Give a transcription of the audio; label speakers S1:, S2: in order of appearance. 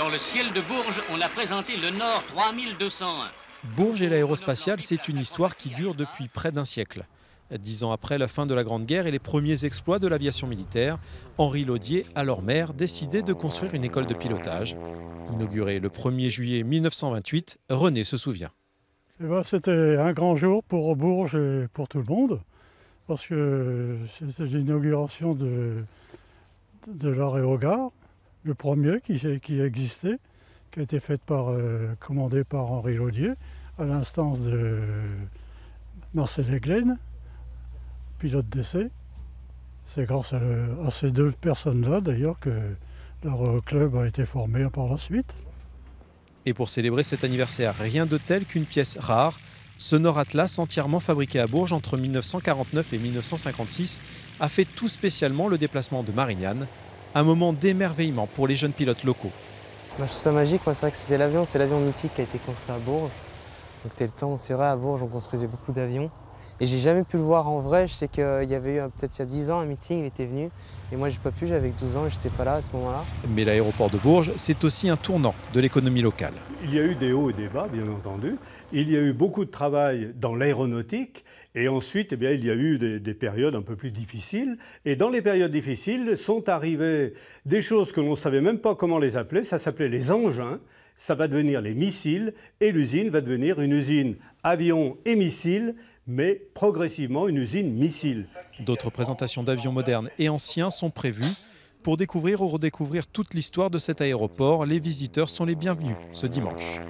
S1: Dans le ciel de Bourges, on a présenté le Nord 3201.
S2: Bourges et l'aérospatiale, c'est une histoire qui dure depuis près d'un siècle. 10 ans après la fin de la Grande Guerre et les premiers exploits de l'aviation militaire, Henri Laudier, alors maire, décidait de construire une école de pilotage. Inaugurée le 1er juillet 1928, René se souvient.
S3: C'était un grand jour pour Bourges et pour tout le monde, parce que c'était l'inauguration de l'aérogare, le premier qui existait, qui a été commandé par Henri Laudier, à l'instance de Marcel Eglen, pilote d'essai. C'est grâce à ces deux personnes-là, d'ailleurs, que l'aéroclub a été formé par la suite.
S2: Et pour célébrer cet anniversaire, rien de tel qu'une pièce rare, ce Nord Atlas entièrement fabriqué à Bourges entre 1949 et 1956 a fait tout spécialement le déplacement de Marignane, un moment d'émerveillement pour les jeunes pilotes locaux.
S4: Je trouve ça magique, c'est vrai que c'est l'avion mythique qui a été construit à Bourges. Donc c'était le temps, c'est vrai, à Bourges on construisait beaucoup d'avions. Et j'ai jamais pu le voir en vrai, je sais qu'il y avait eu peut-être il y a 10 ans un meeting, il était venu. Et moi j'ai pas pu, j'avais 12 ans et j'étais pas là à ce moment-là.
S2: Mais l'aéroport de Bourges, c'est aussi un tournant de l'économie locale.
S5: Il y a eu des hauts et des bas, bien entendu. Il y a eu beaucoup de travail dans l'aéronautique. Et ensuite, il y a eu des périodes un peu plus difficiles. Et dans les périodes difficiles sont arrivées des choses que l'on ne savait même pas comment les appeler. Ça s'appelait les engins. Ça va devenir les missiles. Et l'usine va devenir une usine avions et missiles, mais progressivement une usine missile.
S2: D'autres présentations d'avions modernes et anciens sont prévues. Pour découvrir ou redécouvrir toute l'histoire de cet aéroport, les visiteurs sont les bienvenus ce dimanche.